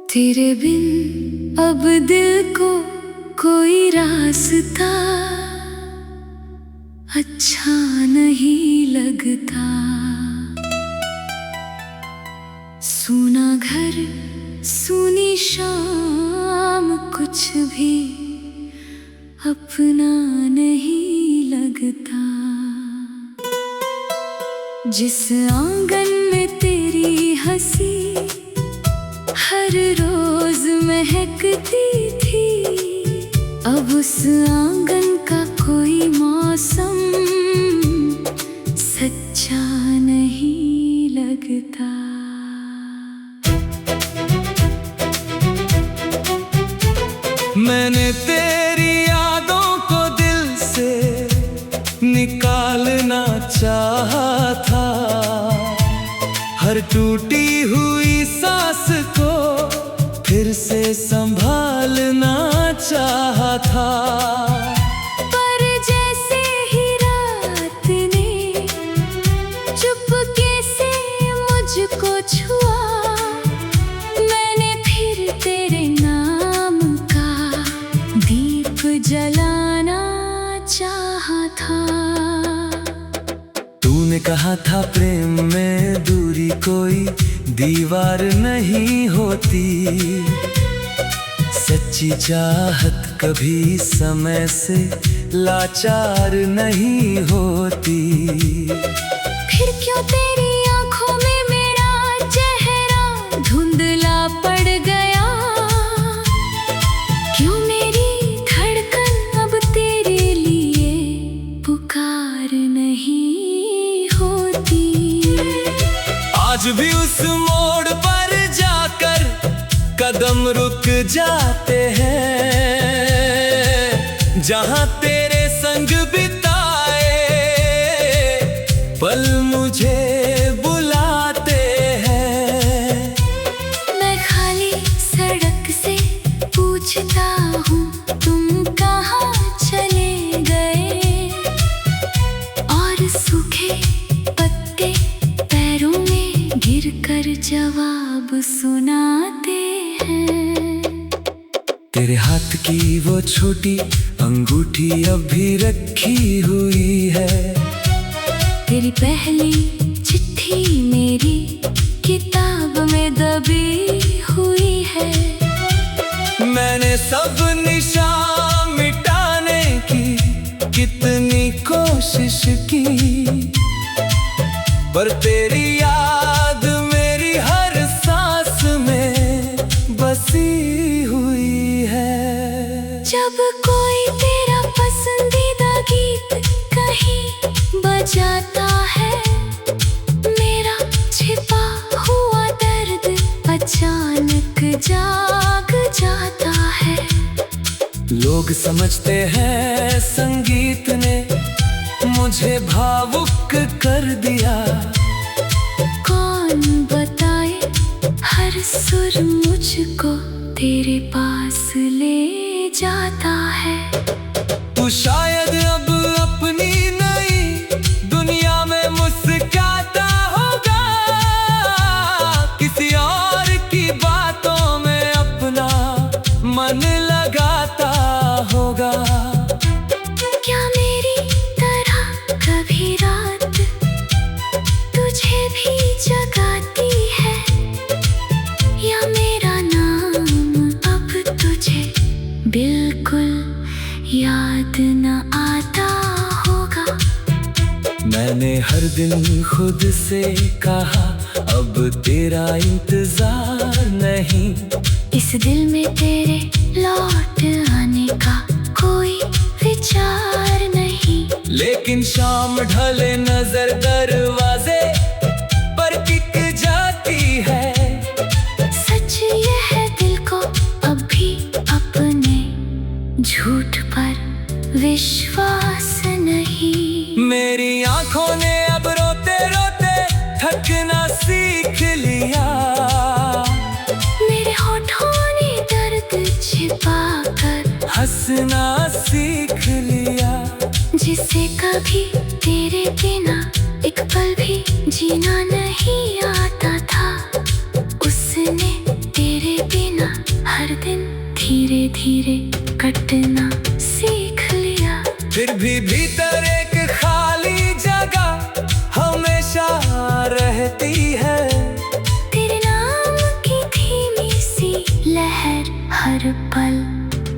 तेरे बिन अब दिल को कोई रास्ता अच्छा नहीं लगता। सूना घर सूनी शाम कुछ भी अपना नहीं लगता। जिस आंगन में तेरी हंसी हर रोज महकती थी, अब उस आंगन का कोई मौसम सच्चा नहीं लगता। मैंने तेरी यादों को दिल से निकालना चाहा था, हर टूटी हुई सांस को फिर से संभालना चाहा था। पर जैसे ही रात ने चुपके से मुझको छुआ, मैंने फिर तेरे नाम का दीप जलाना चाहा था। तूने कहा था प्रेम में दूरी कोई दीवार नहीं होती, सच्ची चाहत कभी समय से लाचार नहीं होती। फिर क्यों तेरी आंखों में मेरा चेहरा धुंधला पड़ गया, क्यों मेरी धड़कन अब तेरे लिए पुकार नहीं होती। आज भी उस मोड़ पर जाकर कदम रुक जाते हैं, जहां तेरे संग बिताए पल मुझे बुलाते हैं। मैं खाली सड़क से पूछता हूँ तुम कहाँ चले गए, और सूखे पत्ते पैरों में गिरकर जवाब सुनाते हैं। तेरे हाथ की वो छोटी अंगूठी अब भी रखी हुई है, तेरी पहली चिट्ठी मेरी किताब में दबी हुई है। मैंने सब निशान मिटाने की कितनी कोशिश की, पर तेरी याद मेरी हर सांस में बसी हुई है। जब कोई तेरा पसंदीदा गीत कहीं बजाता है, मेरा छिपा हुआ दर्द अचानक जाग जाता है। लोग समझते हैं संगीत ने मुझे भावुक कर दिया, कौन बताए हर सुर मुझको तेरे पास ले जाता है। तू शायद अब अपनी नई दुनिया में मुस्कुराता होगा, किसी और की बातों में अपना मन लगाता होगा। क्या मेरी तरह कभी रात तुझे भी जगाती है, या मेरा नाम अब तुझे बिल्कुल याद न आता होगा। मैंने हर दिन खुद से कहा अब तेरा इंतजार नहीं, इस दिल में तेरे लौट आने का कोई विचार नहीं। लेकिन शाम ढले नजर दरवाजे पर टिक जाती है। सच ये है दिल को अब भी अपने झूठ पर विश्वास नहीं। मेरी आंखों ने अब रोते रोते थकना सीख लिया, मेरे होठों ने दर्द छिपाकर हंसना सीख लिया। जिसे कभी तेरे बिना एक पल भी जीना नहीं आता था, उसने तेरे बिना हर दिन धीरे धीरे कटना सीख लिया। फिर भी भीतर एक खाली जगह हमेशा रहती है। तेरे नाम की धीमी सी लहर हर पल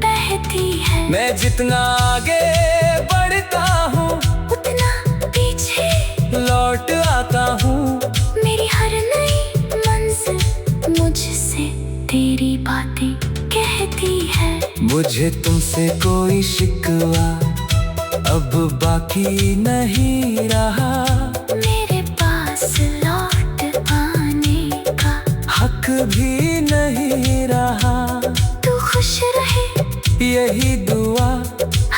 बहती है। मैं जितना आगे बढ़ता हूँ उतना पीछे लौट आता हूँ। मेरी हर नई मंजिल मुझसे तेरी बातें कहती है। मुझे तुमसे कोई शिकवा अब बाकी नहीं रहा। मेरे पास लौट आने का हक भी नहीं रहा। तू खुश रहे यही दुआ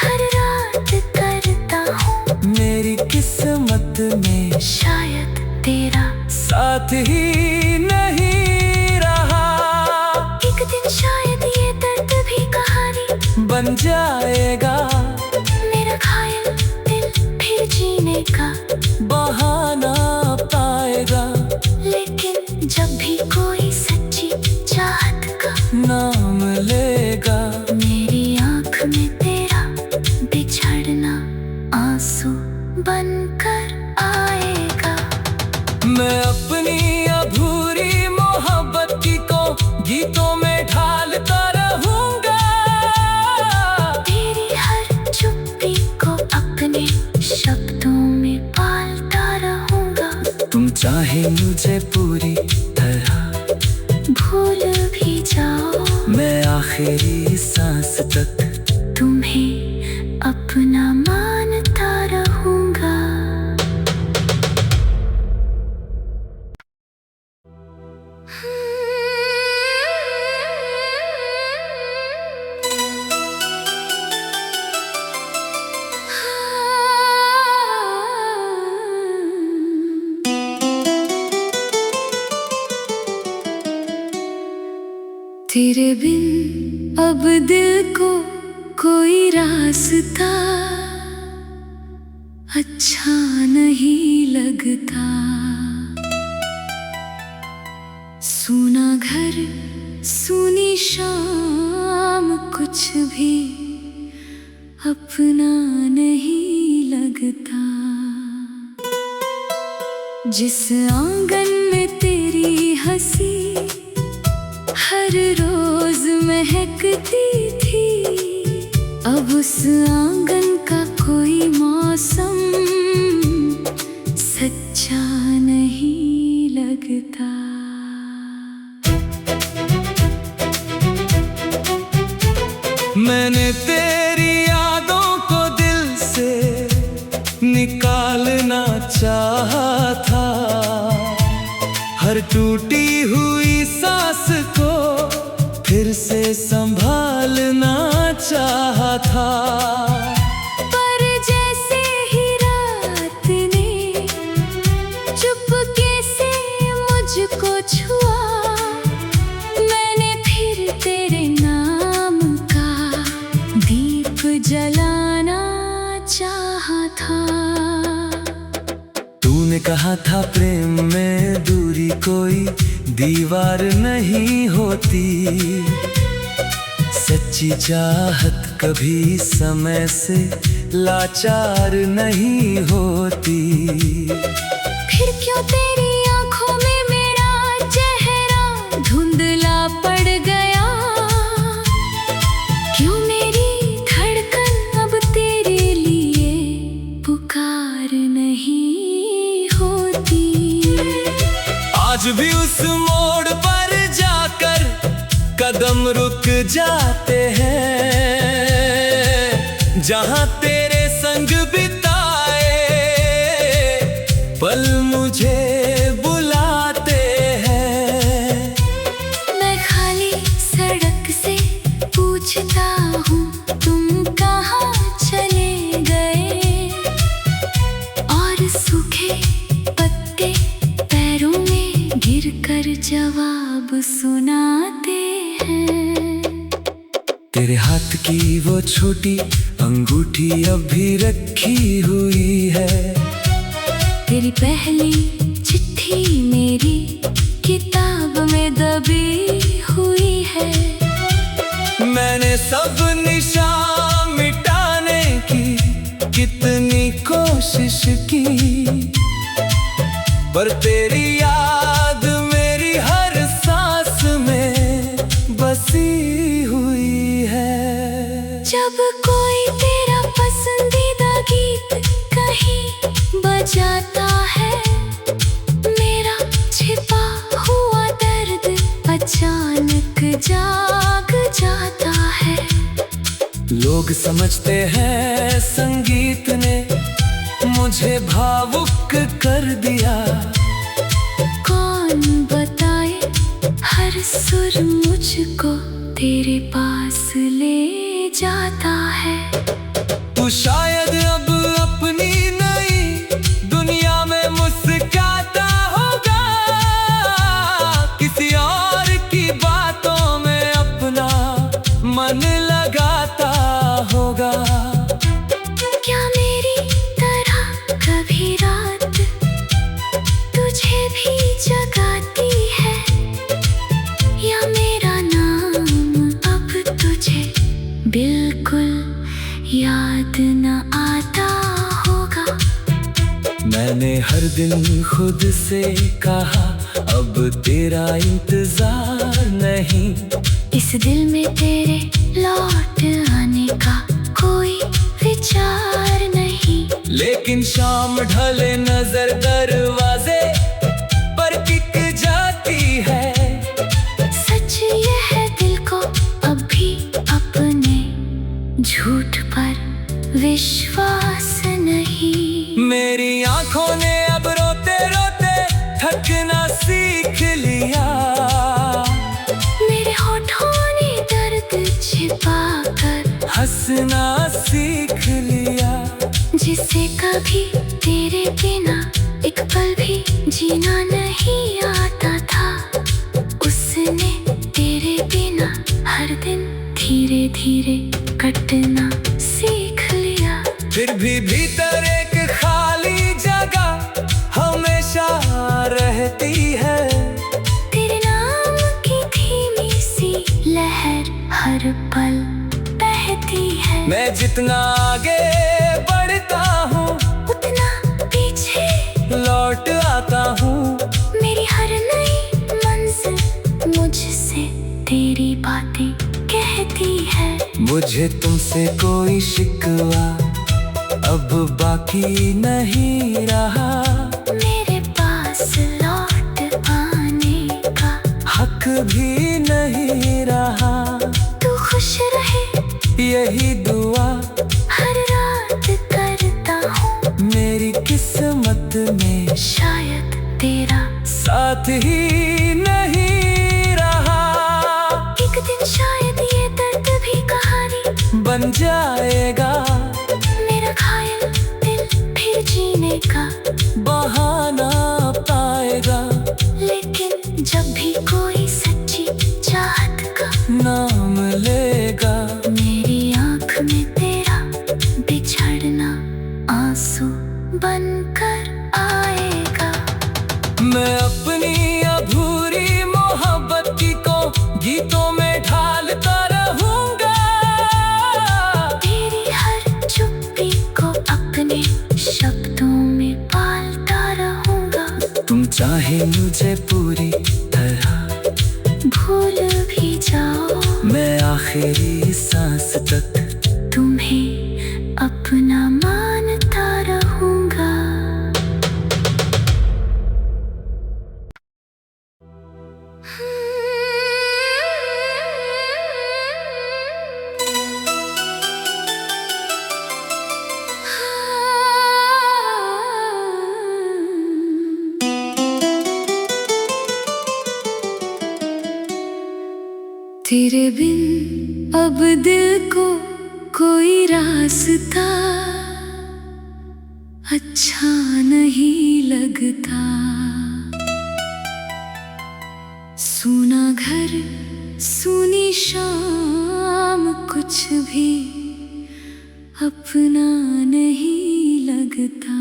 हर रात करता हूँ। मेरी किस्मत में शायद तेरा साथ ही नहीं रहा। एक दिन शायद ये दर्द भी कहानी बन जाएगा। मेरा घायल दिल फिर जीने का बहाना पाएगा। लेकिन जब भी कोई सच्ची चाहत का नाम लेगा मेरी आँख में तेरा बिछड़ना आंसू बनकर आएगा। मैं अपनी अधूरी मोहब्बत को गीतों में ढालता रहूंगा। तेरी हर चुप्पी को अपने शब्दों में पालता रहूंगा। तुम चाहे मुझे पूरी तरह भूल भी जाओ मैं आखिरी सांस तक तुम्हें अपना मानता रहूंगा। तेरे बिन अब दिल को कोई रास्ता अच्छा नहीं लगता। सूना घर सूनी शाम कुछ भी अपना नहीं लगता। जिस आंगन में तेरी हंसी हर रोज महकती थी, अब उस आंगन का कोई मौसम सच्चा नहीं लगता। मैंने तेरी यादों को दिल से निकालना चाहा था। हर टूटी हुई सांस को फिर से संभालना चाहा था। पर जैसे ही रात ने चुपके से मुझको छुआ, मैंने फिर तेरे नाम का दीप जलाना चाहा था। तूने कहा था प्रेम में दूरी कोई दीवार नहीं होती। सच्ची चाहत कभी समय से लाचार नहीं होती। फिर क्यों तेरी आंखों में मेरा चेहरा धुंधला पड़ गया? क्यों मेरी धड़कन अब तेरे लिए पुकार नहीं होती? आज भी उस मोड़ पर जाकर कदम रुक जाते हैं, जहां तेरे संग बिताए पल मुझे बुलाते हैं। मैं खाली सड़क से पूछता हूँ तुम कहाँ चले गए, और सूखे पत्ते पैरों में गिरकर जवाब सुनाते हैं। तेरे हाथ की वो छोटी अंगूठी अभी रखी हुई है। तेरी पहली चिट्ठी मेरी किताब में दबी हुई है। मैंने सब निशान मिटाने की कितनी कोशिश की, पर तेरी याद मेरी हर सांस में बसी हुई है। जब कोई तेरा पसंदीदा गीत कहीं बजाता है, मेरा छिपा हुआ दर्द अचानक जाग जाता है। लोग समझते हैं संगीत ने मुझे भावुक कर दिया, कौन बताए हर सुर मुझको तेरे पास ले जाता है। तू शायद अब अपनी नई दुनिया में मुस्कुराता होगा, किसी और की बातों में अपना मन लगाता होगा। क्या मेरी तरह कभी रात तुझे भी जगाती है, या मेरा नाम अब तुझे बिल्कुल याद न आता होगा। मैंने हर दिन खुद से कहा अब तेरा इंतजार नहीं, इस दिल में तेरे लौट आने का कोई विचार नहीं। लेकिन शाम ढले नजर दरवाजे पर टिक जाती है। सच ये है दिल को अब भी अपने झूठ पर विश्वास नहीं। मेरी आंखों ने अब रोते रोते थकना सीख लिया, मेरे होठों ने दर्द छिपा कर हंसना सीख लिया। जिसे कभी तेरे बिना एक पल भी जीना नहीं आता था, उसने तेरे बिना हर दिन धीरे धीरे कटना सीख लिया। फिर भी भीतर एक खाली जगह हमेशा रहती है, तेरे नाम की धीमी सी लहर हर पल बहती है। मैं जितना आगे बढ़ता हूँ उतना पीछे लौट आता हूँ। मेरी हर नई मंजिल मुझसे तेरी बातें कहती है। मुझे तुमसे कोई शिकवा अब बाकी नहीं रहा, मेरे पास लौट आने का हक भी नहीं रहा। तू खुश रहे यही दुआ हर रात करता हूँ, मेरी किस्मत में शायद तेरा साथ ही नहीं रहा। एक दिन शायद ये दर्द भी कहानी बन जाएगा, मेरा घायल दिल फिर जीने का बहाना पाएगा। लेकिन जब भी कोई सच्ची चाहत का नाम लेगा, मेरी आँख में तेरा बिछड़ना आंसू बनकर आएगा। मैं अपनी अधूरी मोहब्बत की को गीतों में ढालता रहूंगा, तेरी हर चुप्पी को अपने शब्दों में पालता रहूंगा। तुम चाहे मुझे पूरी तरह भूल भी जाओ, मैं आखिरी सांस तक तुम्हें अपना मानता रहूंगा। तेरे बिन अब दिल को कोई रास्ता अच्छा नहीं लगता। सूना घर सूनी शाम कुछ भी अपना नहीं लगता।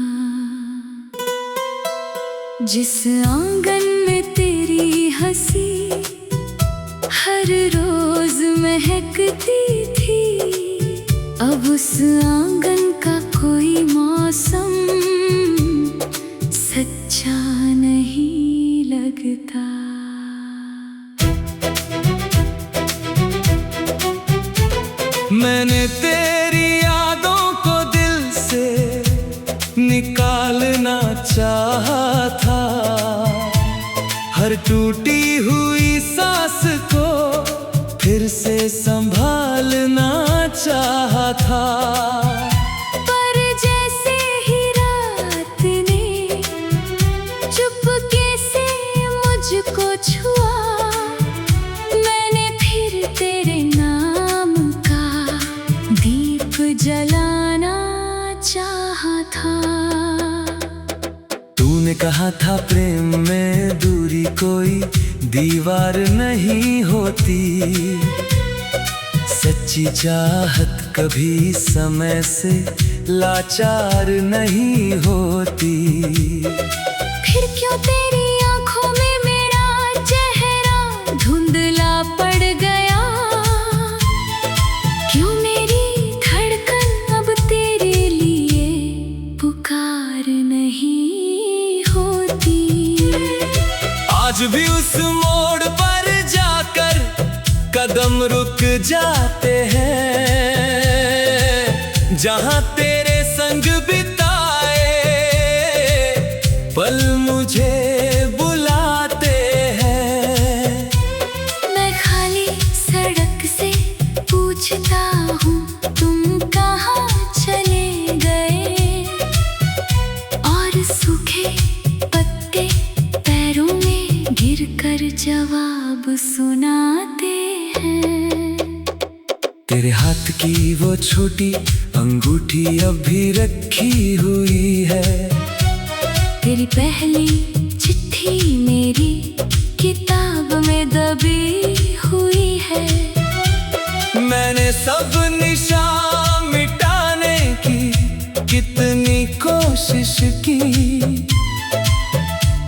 जिस आंगन में तेरी हंसी हर हर रोज महकती थी, अब उस आंगन का कोई मौसम सच्चा नहीं लगता। मैंने तेरी यादों को दिल से निकालना चाहा था, हर टूटी हुई सांस को फिर से संभालना चाहा था। पर जैसे ही रात ने चुपके से मुझको छुआ, मैंने फिर तेरे नाम का दीप जलाना चाहा था। तूने कहा था प्रेम में दूरी कोई दीवार नहीं होती, सच्ची चाहत कभी समय से लाचार नहीं होती। फिर क्यों तेरी आंखों में मेरा चेहरा धुंधला पड़ गया, क्यों मेरी धड़कन अब तेरे लिए पुकार नहीं होती। आज भी उस मोड़ पर जाकर कदम रुक जाते हैं, जहां तेरे संग बिताए पल मुझे बुलाते हैं। मैं खाली सड़क से पूछता हूँ तुम कहाँ चले गए, और सूखे पत्ते पैरों में गिरकर जवाब सुनाते हैं। तेरे हाथ की वो छोटी अंगूठी अब भी रखी हुई है, तेरी पहली चिट्ठी मेरी किताब में दबी हुई है। मैंने सब निशान मिटाने की कितनी कोशिश की,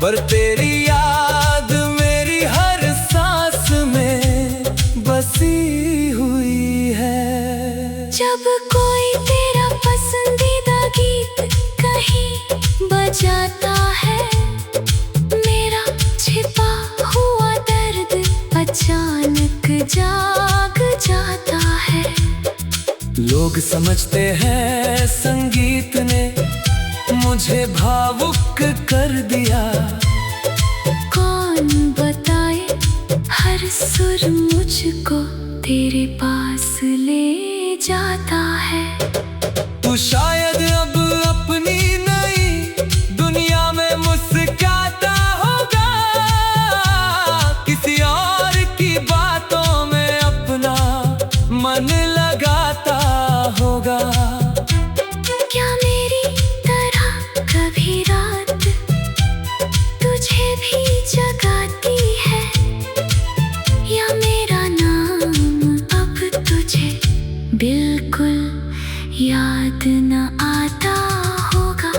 पर तेरी याद मेरी हर सांस में बसी हुई है। जब कोई तेरा पसंदीदा गीत कहीं बजाता है, मेरा छिपा हुआ दर्द अचानक जाग जाता है। लोग समझते हैं संगीत ने मुझे भावुक कर दिया, कौन बताए हर सुर मुझको तेरे पास ले जाता है। तू शायद अब अपनी नई दुनिया में मुस्कुराता होगा, किसी और की बातों में अपना मन लगाता होगा। क्या मेरी तरह कभी रात तुझे भी जगाती है, या मेरा नाम अब तुझे बिल्कुल याद न आता होगा।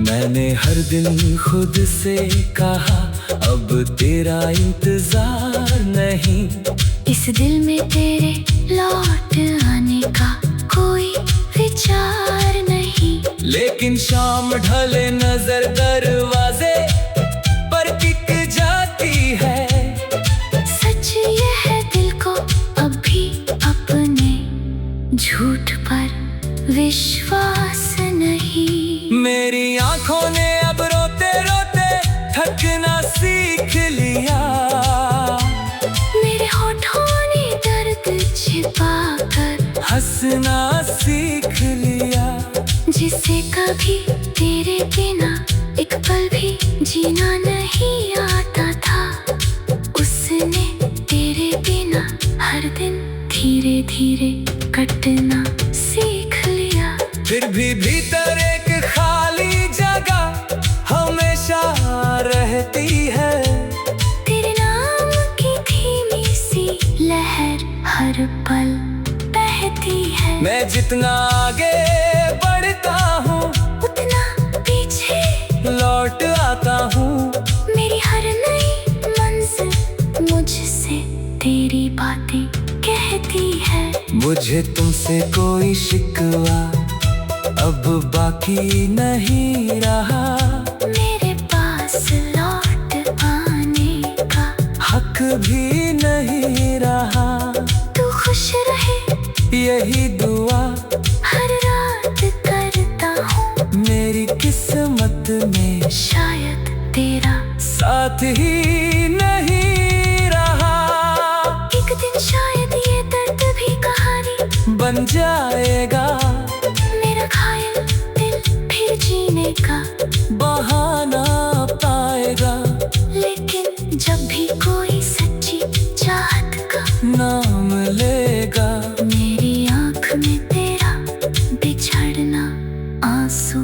मैंने हर दिन खुद से कहा अब तेरा इंतजार नहीं, इस दिल में तेरे लौट आने का कोई विचार नहीं। लेकिन शाम ढले नजर दरवाजे पर टिक जाती है। सच ये है दिल को अब भी अपने झूठ पर विश्वास नहीं। मेरी आंखों ने अब रोते रोते थकना सीख लिया, मेरे होठों ने दर्द छिपा कर हंसना सीख लिया। जिसे कभी तेरे बिना एक पल भी जीना नहीं आता था, उसने तेरे बिना हर दिन धीरे धीरे कटना सीख लिया। फिर भी भीतर एक खाली जगह हमेशा रहती है, तेरे नाम की धीमी सी लहर हर पल बहती है। मैं जितना आगे बढ़ता हूँ उतना पीछे लौट आता हूँ। मेरी हर नई मंजिल मुझसे मुझे तुमसे कोई शिकवा अब बाकी नहीं रहा। मेरे पास लौट आने का हक भी नहीं रहा। तू खुश रहे यही दुआ हर रात करता हूँ। मेरी किस्मत में शायद तेरा साथ ही नहीं रहा। एक दिन शायद ये दर्द भी कहानी बन जाएगा। मेरा घायल दिल फिर जीने का बहाना पाएगा। लेकिन जब भी कोई सच्ची चाहत का नाम लेगा, मेरी आँख में तेरा बिछड़ना आंसू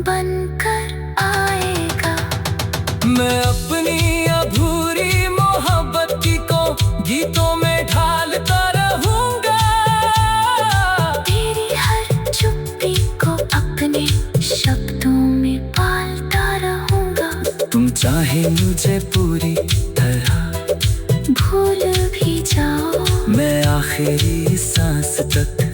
बनकर आएगा। मैं अपनी अधूरी मोहब्बत को गीतों में ढालता रहूंगा। तेरी हर चुप्पी को अपने शब्दों में पालता रहूंगा। तुम चाहे मुझे पूरी तरह भूल भी जाओ, मैं आखिरी सांस तक